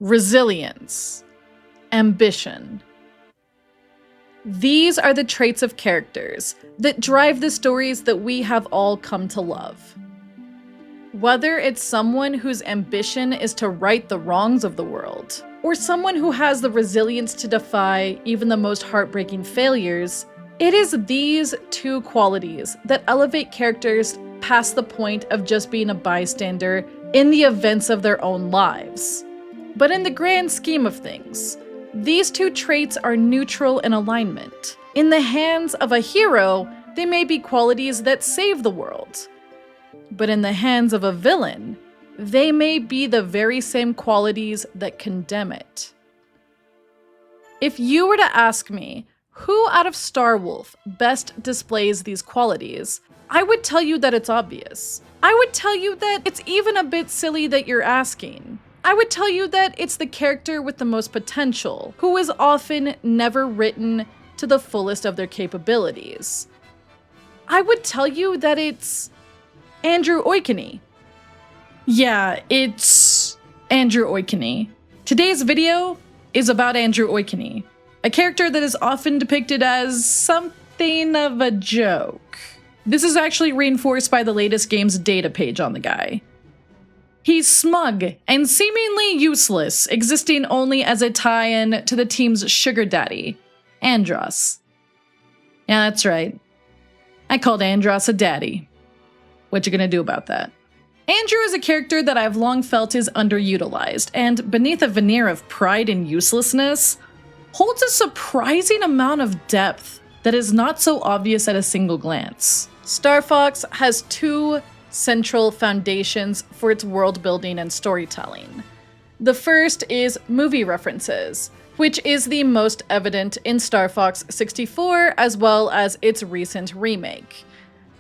resilience, ambition. These are the traits of characters that drive the stories that we have all come to love. Whether it's someone whose ambition is to right the wrongs of the world, or someone who has the resilience to defy even the most heartbreaking failures, it is these two qualities that elevate characters past the point of just being a bystander in the events of their own lives. But in the grand scheme of things, these two traits are neutral in alignment. In the hands of a hero, they may be qualities that save the world. But in the hands of a villain, they may be the very same qualities that condemn it. If you were to ask me, who out of Starwolf best displays these qualities, I would tell you that it's obvious. I would tell you that it's even a bit silly that you're asking. I would tell you that it's the character with the most potential, who is often never written to the fullest of their capabilities. I would tell you that it's Andrew Oikonny. Yeah, it's Andrew Oikonny. Today's video is about Andrew Oikonny, a character that is often depicted as something of a joke. This is actually reinforced by the latest game's data page on the guy. He's smug and seemingly useless, existing only as a tie-in to the team's sugar daddy, Andross. Yeah, that's right. I called Andross a daddy. What you gonna do about that? Andrew is a character that I've long felt is underutilized, and beneath a veneer of pride and uselessness, holds a surprising amount of depth that is not so obvious at a single glance. Starfox has two central foundations for its world building and storytelling. The first is movie references, which is the most evident in Star Fox 64 as well as its recent remake.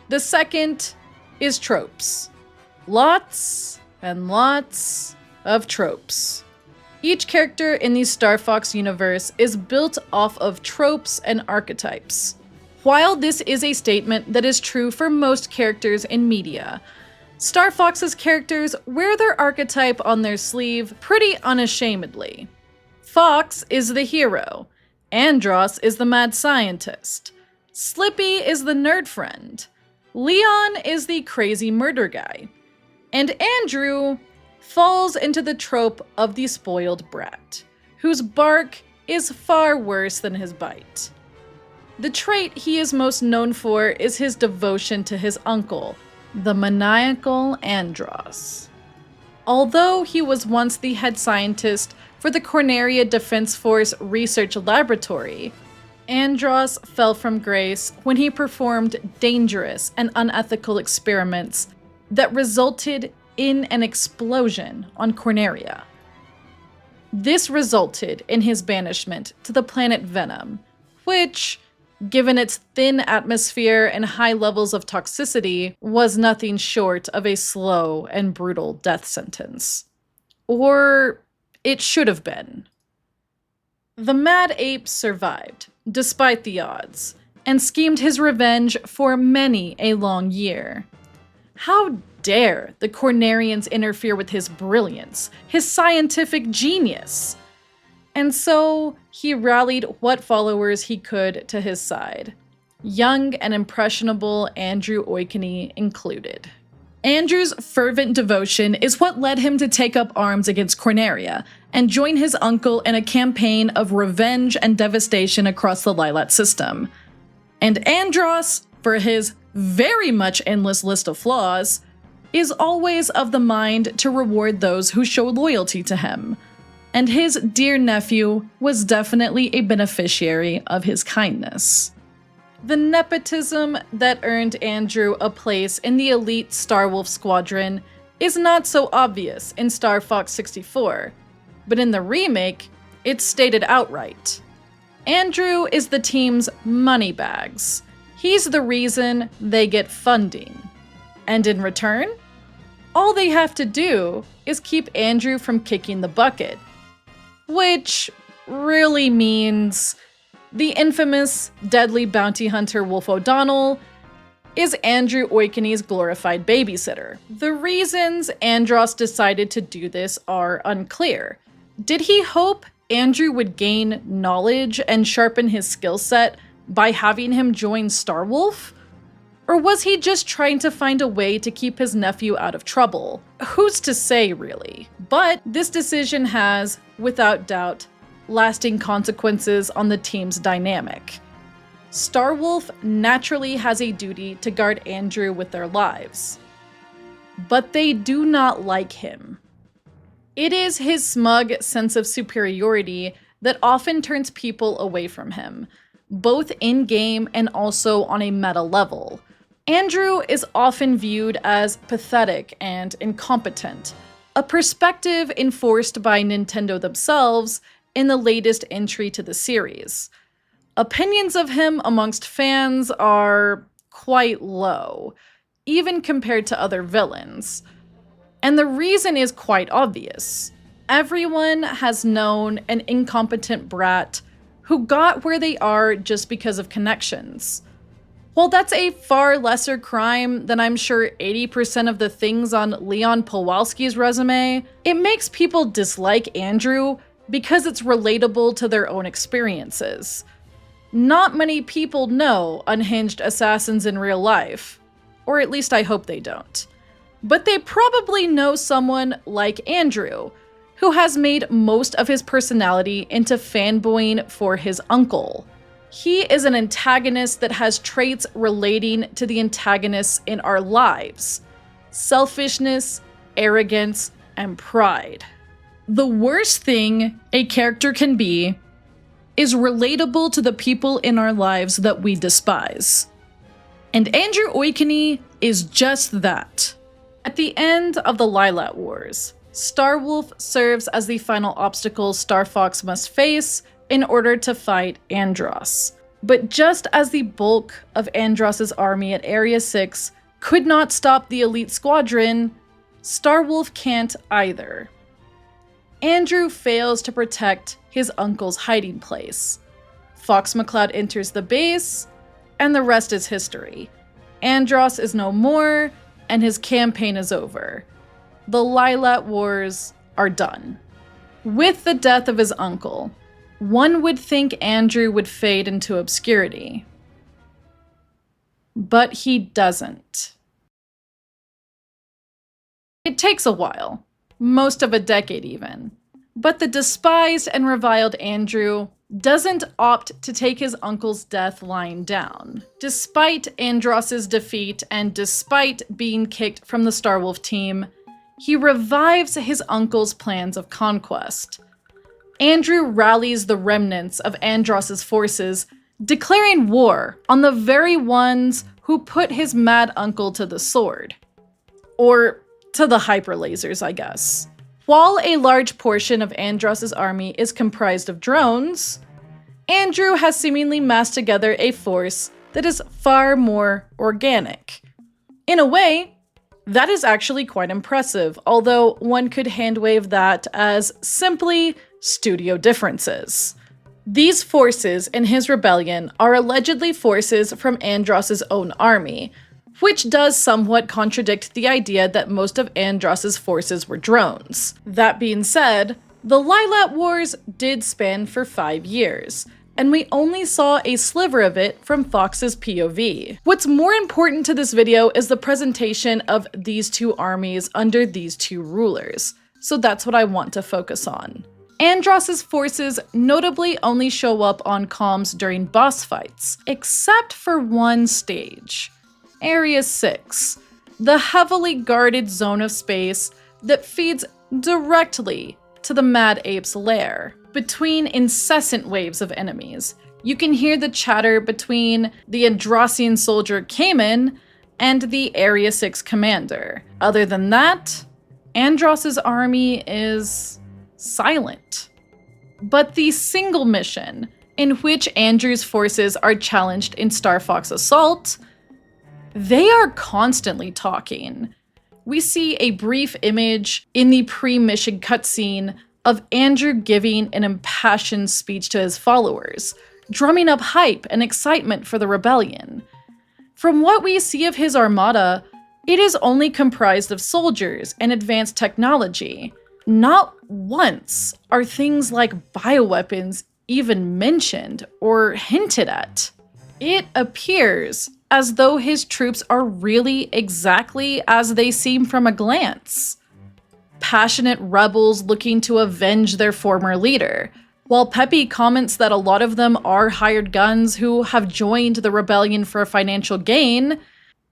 The second is tropes. Lots and lots of tropes. Each character in the Star Fox universe is built off of tropes and archetypes. While this is a statement that is true for most characters in media, Star Fox's characters wear their archetype on their sleeve pretty unashamedly. Fox is the hero, Andross is the mad scientist, Slippy is the nerd friend, Leon is the crazy murder guy, and Andrew falls into the trope of the spoiled brat, whose bark is far worse than his bite. The trait he is most known for is his devotion to his uncle, the maniacal Andross. Although he was once the head scientist for the Corneria Defense Force Research Laboratory, Andross fell from grace when he performed dangerous and unethical experiments that resulted in an explosion on Corneria. This resulted in his banishment to the planet Venom, which, given its thin atmosphere and high levels of toxicity, was nothing short of a slow and brutal death sentence. Or it should have been. The mad ape survived, despite the odds, and schemed his revenge for many a long year. How dare the Cornerians interfere with his brilliance, his scientific genius? And so he rallied what followers he could to his side, young and impressionable Andrew Oikonny included. Andrew's fervent devotion is what led him to take up arms against Corneria and join his uncle in a campaign of revenge and devastation across the Lylat System. And Andross, for his very much endless list of flaws, is always of the mind to reward those who show loyalty to him. And his dear nephew was definitely a beneficiary of his kindness. The nepotism that earned Andrew a place in the elite Starwolf squadron is not so obvious in Star Fox 64, but in the remake, it's stated outright. Andrew is the team's moneybags. He's the reason they get funding. And in return, all they have to do is keep Andrew from kicking the bucket. Which really means the infamous deadly bounty hunter Wolf O'Donnell is Andrew Oikonny's glorified babysitter. The reasons Andross decided to do this are unclear, Did he hope Andrew would gain knowledge and sharpen his skill set by having him join Starwolf? Or was he just trying to find a way to keep his nephew out of trouble? Who's to say, really? But this decision has, without doubt, lasting consequences on the team's dynamic. Starwolf naturally has a duty to guard Andrew with their lives. But they do not like him. It is his smug sense of superiority that often turns people away from him, both in-game and also on a meta level. Andrew is often viewed as pathetic and incompetent, a perspective enforced by Nintendo themselves in the latest entry to the series. Opinions of him amongst fans are quite low, even compared to other villains. And the reason is quite obvious. Everyone has known an incompetent brat who got where they are just because of connections. While that's a far lesser crime than I'm sure 80% of the things on Leon Pawlowski's resume, it makes people dislike Andrew because it's relatable to their own experiences. Not many people know unhinged assassins in real life, or at least I hope they don't. But they probably know someone like Andrew, who has made most of his personality into fanboying for his uncle. He is an antagonist that has traits relating to the antagonists in our lives: selfishness, arrogance, and pride. The worst thing a character can be is relatable to the people in our lives that we despise. And Andrew Oikonny is just that. At the end of the Lylat Wars, Starwolf serves as the final obstacle Starfox must face in order to fight Andross. But just as the bulk of Andross's army at Area 6 could not stop the elite squadron, Starwolf can't either. Andrew fails to protect his uncle's hiding place. Fox McCloud enters the base, and the rest is history. Andross is no more, and his campaign is over. The Lylat Wars are done. With the death of his uncle, one would think Andrew would fade into obscurity. But he doesn't. It takes a while, most of a decade even. But the despised and reviled Andrew doesn't opt to take his uncle's death lying down. Despite Andross's defeat and despite being kicked from the Starwolf team, he revives his uncle's plans of conquest. Andrew rallies the remnants of Andross's forces, declaring war on the very ones who put his mad uncle to the sword. Or to the hyperlasers, I guess. While a large portion of Andross's army is comprised of drones, Andrew has seemingly massed together a force that is far more organic. In a way, that is actually quite impressive, although one could handwave that as simply studio differences. These forces in his rebellion are allegedly forces from Andross's own army, which does somewhat contradict the idea that most of Andross's forces were drones. That being said, the Lylat Wars did span for 5 years, and we only saw a sliver of it from Fox's POV. What's more important to this video is the presentation of these two armies under these two rulers, so that's what I want to focus on. Andross's forces notably only show up on comms during boss fights, except for one stage. Area 6, the heavily guarded zone of space that feeds directly to the Mad Ape's lair. Between incessant waves of enemies, you can hear the chatter between the Androssian soldier Cayman and the Area 6 commander. Other than that, Andross's army is silent. But the single mission in which Andrew's forces are challenged in Star Fox Assault, they are constantly talking. We see a brief image in the pre-mission cutscene of Andrew giving an impassioned speech to his followers, drumming up hype and excitement for the rebellion. From what we see of his armada, it is only comprised of soldiers and advanced technology, not once are things like bioweapons even mentioned or hinted at. It appears as though his troops are really exactly as they seem from a glance. Passionate rebels looking to avenge their former leader, while Peppy comments that a lot of them are hired guns who have joined the rebellion for financial gain.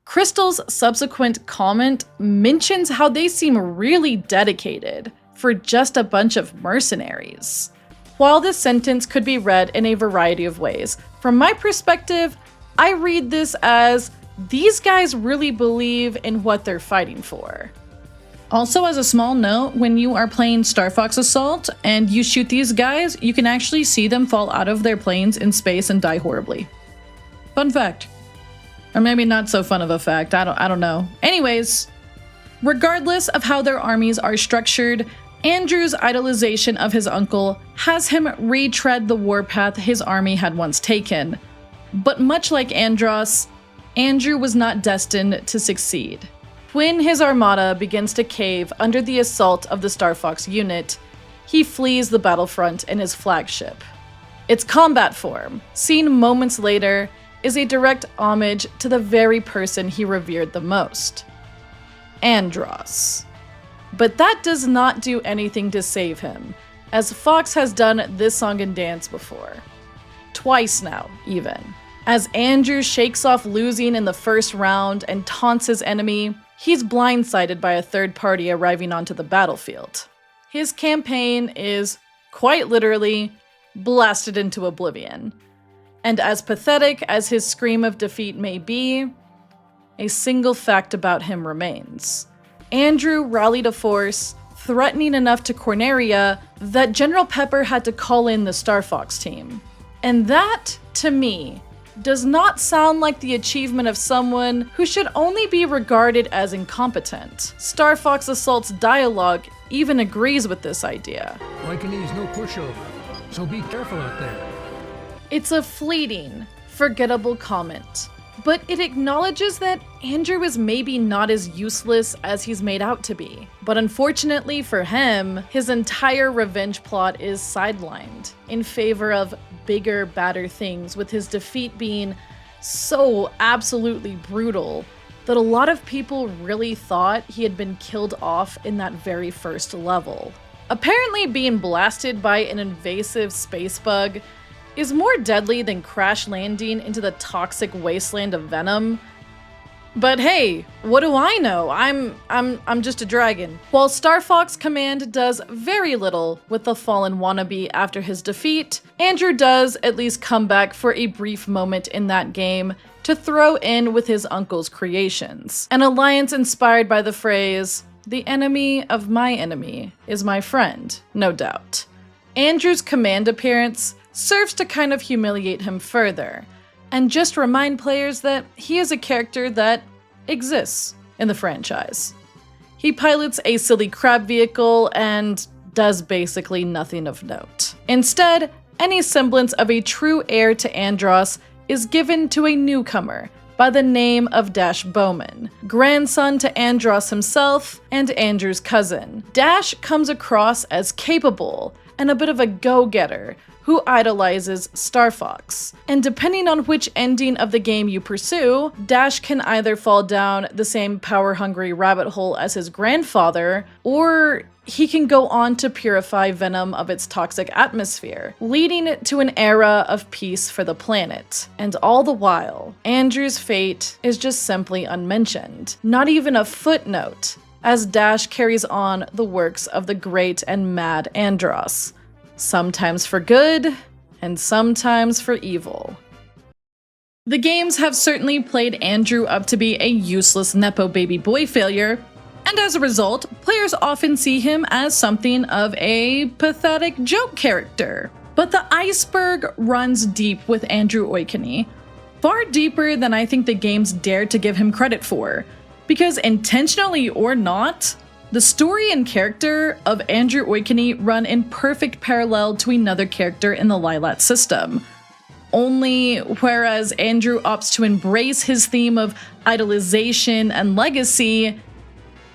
Krystal's subsequent comment mentions how they seem really dedicated for just a bunch of mercenaries. While this sentence could be read in a variety of ways, from my perspective, I read this as these guys really believe in what they're fighting for. Also, as a small note, when you are playing Starfox Assault and you shoot these guys, you can actually see them fall out of their planes in space and die horribly. Fun fact. Or maybe not so fun of a fact, I don't know. Anyways, regardless of how their armies are structured, Andrew's idolization of his uncle has him retread the warpath his army had once taken. But much like Andross, Andrew was not destined to succeed. When his armada begins to cave under the assault of the Starfox unit, he flees the battlefront in his flagship. Its combat form, seen moments later, is a direct homage to the very person he revered the most, Andross. But that does not do anything to save him, as Fox has done this song and dance before. Twice now, even. As Andrew shakes off losing in the first round and taunts his enemy, he's blindsided by a third party arriving onto the battlefield. His campaign is, quite literally, blasted into oblivion. And as pathetic as his scream of defeat may be, a single fact about him remains. Andrew rallied a force threatening enough to Corneria that General Pepper had to call in the Starfox team. And that, to me, does not sound like the achievement of someone who should only be regarded as incompetent. Starfox Assault's dialogue even agrees with this idea. Oikonny is no pushover, so be careful out there. It's a fleeting, forgettable comment, but it acknowledges that Andrew is maybe not as useless as he's made out to be. But unfortunately for him, his entire revenge plot is sidelined in favor of bigger, badder things, with his defeat being so absolutely brutal that a lot of people really thought he had been killed off in that very first level. Apparently being blasted by an invasive space bug is more deadly than crash landing into the toxic wasteland of venom. But hey, what do I know? I'm just a dragon. While Starfox Command does very little with the fallen wannabe after his defeat, Andrew does at least come back for a brief moment in that game to throw in with his uncle's creations. An alliance inspired by the phrase, "The enemy of my enemy is my friend," no doubt. Andrew's command appearance serves to kind of humiliate him further, and just remind players that he is a character that exists in the franchise. He pilots a silly crab vehicle and does basically nothing of note. Instead, any semblance of a true heir to Andross is given to a newcomer by the name of Dash Bowman, grandson to Andross himself and Andrew's cousin. Dash comes across as capable and a bit of a go-getter who idolizes Starfox. And depending on which ending of the game you pursue, Dash can either fall down the same power-hungry rabbit hole as his grandfather, or he can go on to purify venom of its toxic atmosphere, leading it to an era of peace for the planet. And all the while, Andrew's fate is just simply unmentioned. Not even a footnote, as Dash carries on the works of the great and mad Andross. Sometimes for good, and sometimes for evil. The games have certainly played Andrew up to be a useless nepobaby boy failure, and as a result, players often see him as something of a pathetic joke character. But the iceberg runs deep with Andrew Oikonny, far deeper than I think the games dare to give him credit for, because intentionally or not, the story and character of Andrew Oikonny run in perfect parallel to another character in the Lylat system. Only whereas Andrew opts to embrace his theme of idolization and legacy,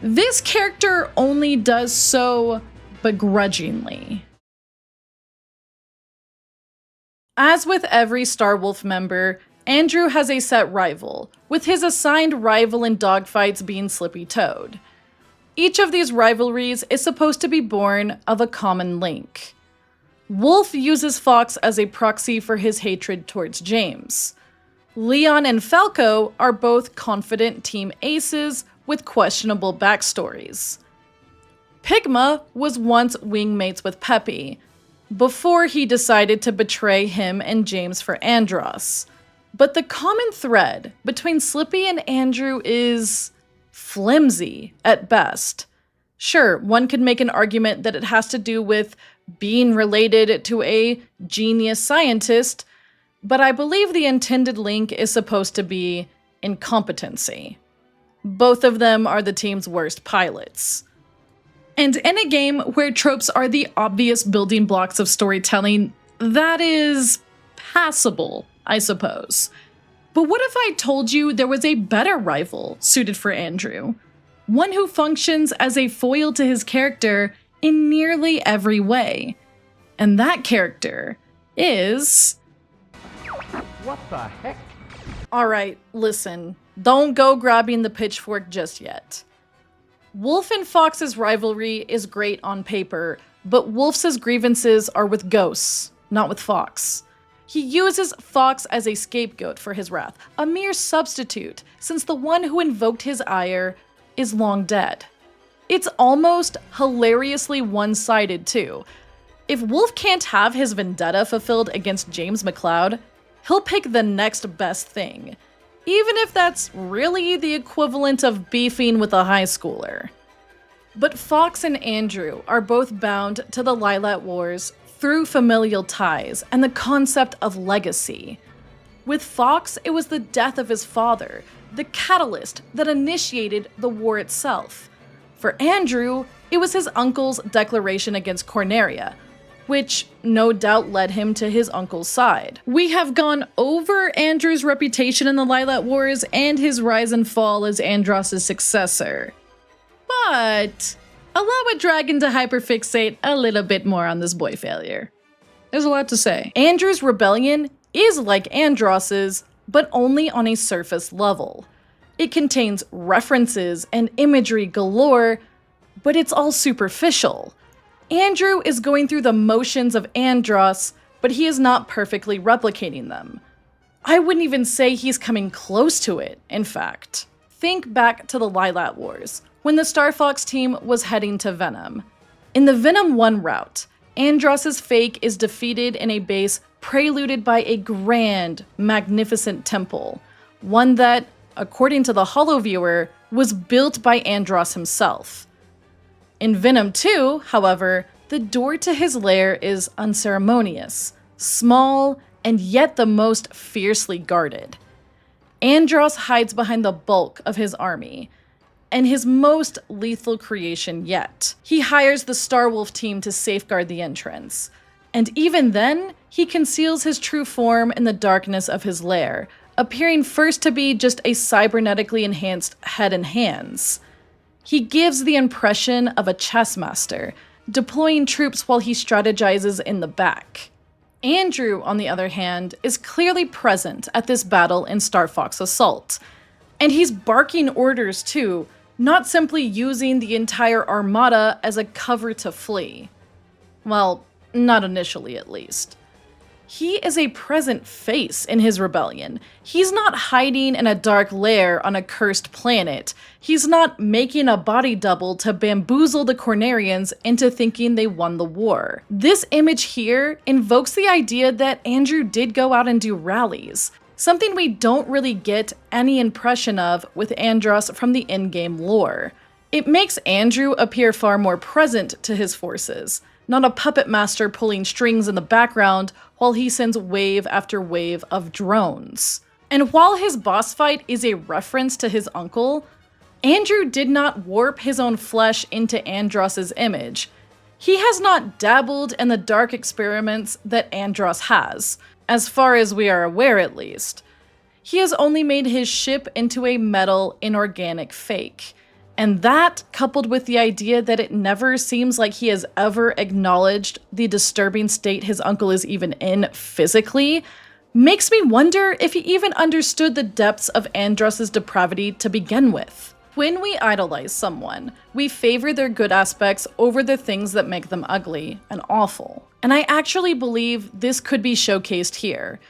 this character only does so begrudgingly. As with every Starwolf member, Andrew has a set rival, with his assigned rival in dogfights being Slippy Toad. Each of these rivalries is supposed to be born of a common link. Wolf uses Fox as a proxy for his hatred towards James. Leon and Falco are both confident team aces with questionable backstories. Pigma was once wingmates with Peppy, before he decided to betray him and James for Andross. But the common thread between Slippy and Andrew is flimsy at best. Sure, one could make an argument that it has to do with being related to a genius scientist, but I believe the intended link is supposed to be incompetency. Both of them are the team's worst pilots. And in a game where tropes are the obvious building blocks of storytelling, that is passable, I suppose. But what if I told you there was a better rival suited for Andrew? One who functions as a foil to his character in nearly every way. And that character is... What the heck? Alright, listen. Don't go grabbing the pitchfork just yet. Wolf and Fox's rivalry is great on paper, but Wolf's grievances are with ghosts, not with Fox. He uses Fox as a scapegoat for his wrath, a mere substitute, since the one who invoked his ire is long dead. It's almost hilariously one-sided, too. If Wolf can't have his vendetta fulfilled against James McCloud, he'll pick the next best thing, even if that's really the equivalent of beefing with a high schooler. But Fox and Andrew are both bound to the Lylat Wars through familial ties and the concept of legacy. With Fox, it was the death of his father, the catalyst that initiated the war itself. For Andrew, it was his uncle's declaration against Corneria, which no doubt led him to his uncle's side. We have gone over Andrew's reputation in the Lylat Wars and his rise and fall as Andross' successor. But allow a dragon to hyperfixate a little bit more on this boy failure. There's a lot to say. Andrew's rebellion is like Andross's, but only on a surface level. It contains references and imagery galore, but it's all superficial. Andrew is going through the motions of Andross, but he is not perfectly replicating them. I wouldn't even say he's coming close to it, in fact. Think back to the Lylat Wars, when the Starfox team was heading to Venom. In the Venom 1 route, Andross' fake is defeated in a base preluded by a grand, magnificent temple, one that, according to the Holoviewer, was built by Andross himself. In Venom 2, however, the door to his lair is unceremonious, small, and yet the most fiercely guarded. Andross hides behind the bulk of his army, and his most lethal creation yet. He hires the Starwolf team to safeguard the entrance, and even then, he conceals his true form in the darkness of his lair, appearing first to be just a cybernetically enhanced head and hands. He gives the impression of a chess master, deploying troops while he strategizes in the back. Andrew, on the other hand, is clearly present at this battle in Starfox Assault. And he's barking orders too, not simply using the entire armada as a cover to flee. Well, not initially at least. He is a present face in his rebellion. He's not hiding in a dark lair on a cursed planet. He's not making a body double to bamboozle the Cornerians into thinking they won the war. This image here invokes the idea that Andrew did go out and do rallies, something we don't really get any impression of with Andross from the in-game lore. It makes Andrew appear far more present to his forces, not a puppet master pulling strings in the background while he sends wave after wave of drones. And while his boss fight is a reference to his uncle, Andrew did not warp his own flesh into Andross' image. He has not dabbled in the dark experiments that Andross has, as far as we are aware at least. He has only made his ship into a metal, inorganic fake. And that, coupled with the idea that it never seems like he has ever acknowledged the disturbing state his uncle is even in physically, makes me wonder if he even understood the depths of Andross's depravity to begin with. When we idolize someone, we favor their good aspects over the things that make them ugly and awful. And I actually believe this could be showcased here.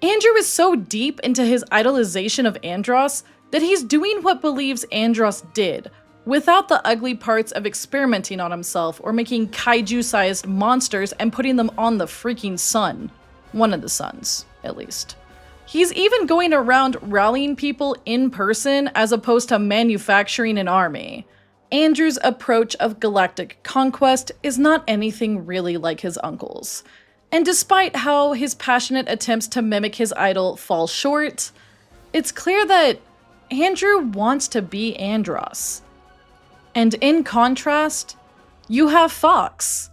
Andrew is so deep into his idolization of Andross that he's doing what believes Andross did, without the ugly parts of experimenting on himself or making kaiju-sized monsters and putting them on the freaking sun. One of the suns, at least. He's even going around rallying people in person as opposed to manufacturing an army. Andrew's approach of galactic conquest is not anything really like his uncle's. And despite how his passionate attempts to mimic his idol fall short, it's clear that Andrew wants to be Andross. And in contrast, you have Fox.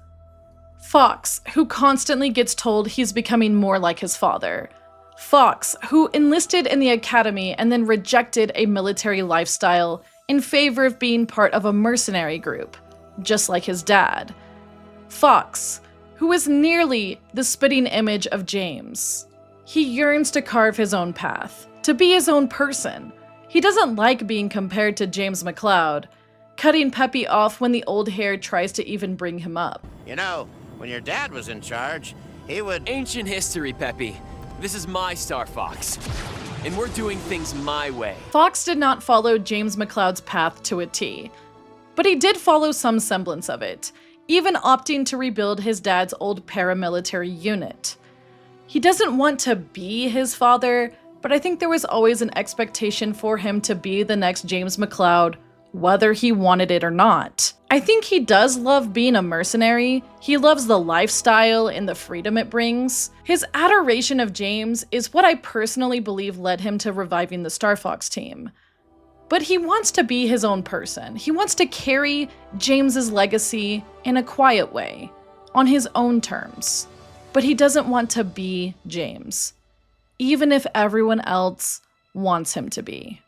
Fox, who constantly gets told he's becoming more like his father. Fox, who enlisted in the academy and then rejected a military lifestyle in favor of being part of a mercenary group, just like his dad. Fox, who is nearly the spitting image of James. He yearns to carve his own path, to be his own person. He doesn't like being compared to James McLeod, cutting Peppy off when the old heir tries to even bring him up. You know, when your dad was in charge, he would... Ancient history, Peppy. This is my Starfox, and we're doing things my way. Fox did not follow James McLeod's path to a T, but he did follow some semblance of it, even opting to rebuild his dad's old paramilitary unit. He doesn't want to be his father, but I think there was always an expectation for him to be the next James McLeod, whether he wanted it or not. I think he does love being a mercenary. He loves the lifestyle and the freedom it brings. His adoration of James is what I personally believe led him to reviving the Starfox team. But he wants to be his own person. He wants to carry James's legacy in a quiet way, on his own terms. But he doesn't want to be James, even if everyone else wants him to be.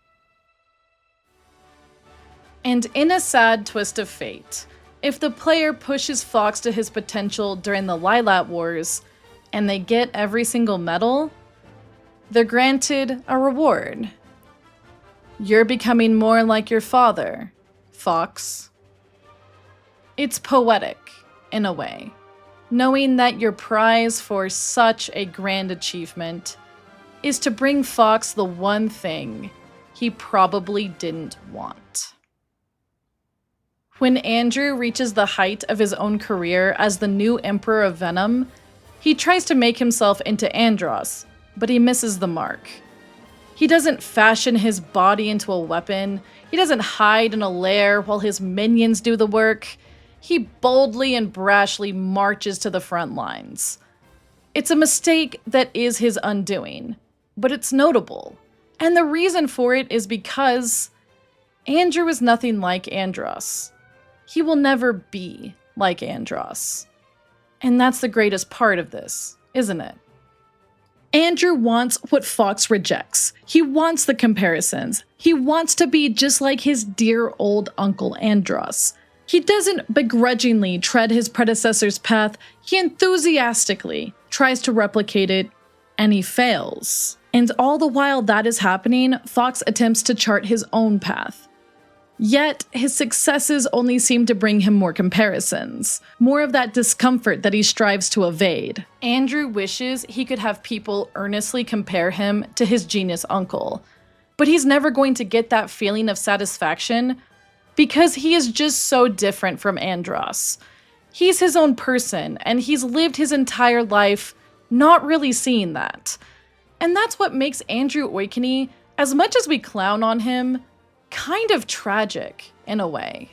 And in a sad twist of fate, if the player pushes Fox to his potential during the Lylat Wars, and they get every single medal, they're granted a reward. You're becoming more like your father, Fox. It's poetic, in a way, knowing that your prize for such a grand achievement is to bring Fox the one thing he probably didn't want. When Andrew reaches the height of his own career as the new Emperor of Venom, he tries to make himself into Andross, but he misses the mark. He doesn't fashion his body into a weapon. He doesn't hide in a lair while his minions do the work. He boldly and brashly marches to the front lines. It's a mistake that is his undoing, but it's notable. And the reason for it is because Andrew is nothing like Andross. He will never be like Andross. And that's the greatest part of this, isn't it? Andrew wants what Fox rejects. He wants the comparisons. He wants to be just like his dear old uncle Andross. He doesn't begrudgingly tread his predecessor's path. He enthusiastically tries to replicate it, and he fails. And all the while that is happening, Fox attempts to chart his own path. Yet, his successes only seem to bring him more comparisons, more of that discomfort that he strives to evade. Andrew wishes he could have people earnestly compare him to his genius uncle, but he's never going to get that feeling of satisfaction because he is just so different from Andross. He's his own person, and he's lived his entire life not really seeing that. And that's what makes Andrew Oikonny, as much as we clown on him, kind of tragic in a way.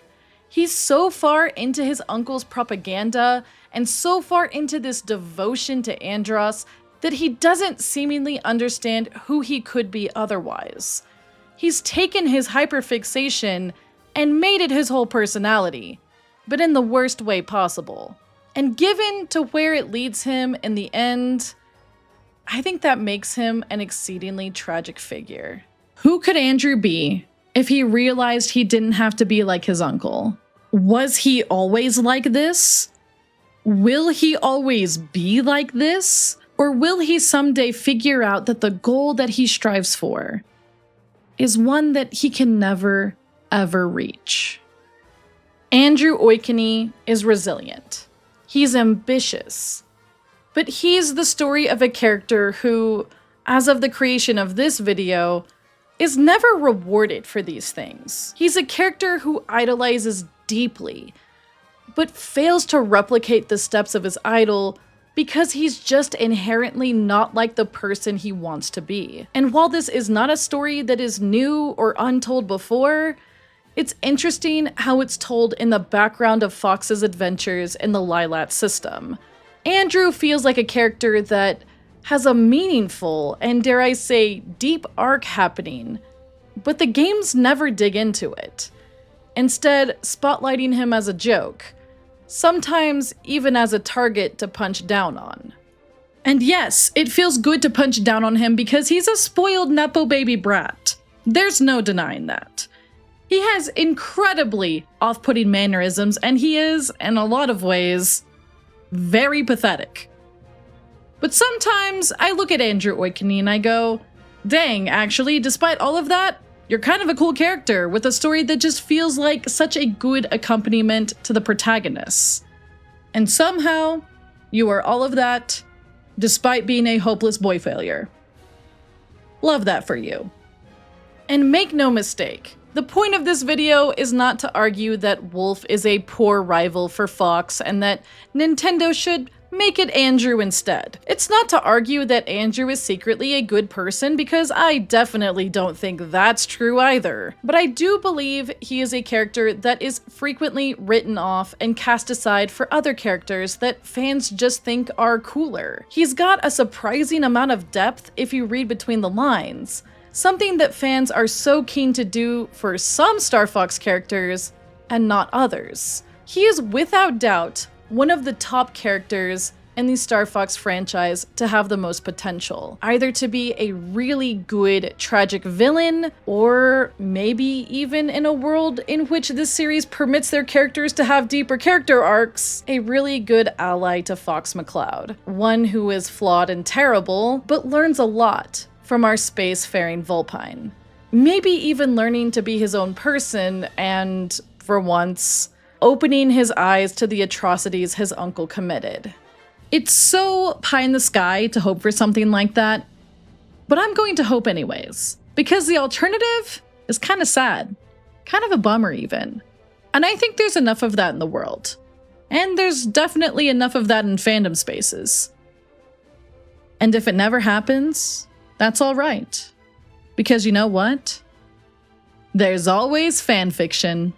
He's so far into his uncle's propaganda and so far into this devotion to Andross that he doesn't seemingly understand who he could be otherwise. He's taken his hyperfixation and made it his whole personality, but in the worst way possible. And given to where it leads him in the end, I think that makes him an exceedingly tragic figure. Who could Andrew be if he realized he didn't have to be like his uncle? Was he always like this? Will he always be like this? Or will he someday figure out that the goal that he strives for is one that he can never, ever reach? Andrew Oikonny is resilient. He's ambitious. But he's the story of a character who, as of the creation of this video, is never rewarded for these things. He's a character who idolizes deeply, but fails to replicate the steps of his idol because he's just inherently not like the person he wants to be. And while this is not a story that is new or untold before, it's interesting how it's told in the background of Fox's adventures in the Lylat System. Andrew feels like a character that has a meaningful and, dare I say, deep arc happening, but the games never dig into it, instead spotlighting him as a joke, sometimes even as a target to punch down on. And yes, it feels good to punch down on him because he's a spoiled nepo baby brat. There's no denying that. He has incredibly off-putting mannerisms, and he is, in a lot of ways, very pathetic. But sometimes I look at Andrew Oikonny and I go, dang, actually, despite all of that, you're kind of a cool character with a story that just feels like such a good accompaniment to the protagonists. And somehow, you are all of that, despite being a hopeless boy failure. Love that for you. And make no mistake, the point of this video is not to argue that Wolf is a poor rival for Fox and that Nintendo should make it Andrew instead. It's not to argue that Andrew is secretly a good person, because I definitely don't think that's true either. But I do believe he is a character that is frequently written off and cast aside for other characters that fans just think are cooler. He's got a surprising amount of depth if you read between the lines, something that fans are so keen to do for some Star Fox characters and not others. He is without doubt one of the top characters in the Star Fox franchise to have the most potential, either to be a really good tragic villain, or maybe even in a world in which this series permits their characters to have deeper character arcs, a really good ally to Fox McCloud, one who is flawed and terrible, but learns a lot from our space-faring Vulpine. Maybe even learning to be his own person and, for once, opening his eyes to the atrocities his uncle committed. It's so pie in the sky to hope for something like that, but I'm going to hope anyways, because the alternative is kind of sad, kind of a bummer even. And I think there's enough of that in the world. And there's definitely enough of that in fandom spaces. And if it never happens, that's all right. Because you know what? There's always fanfiction.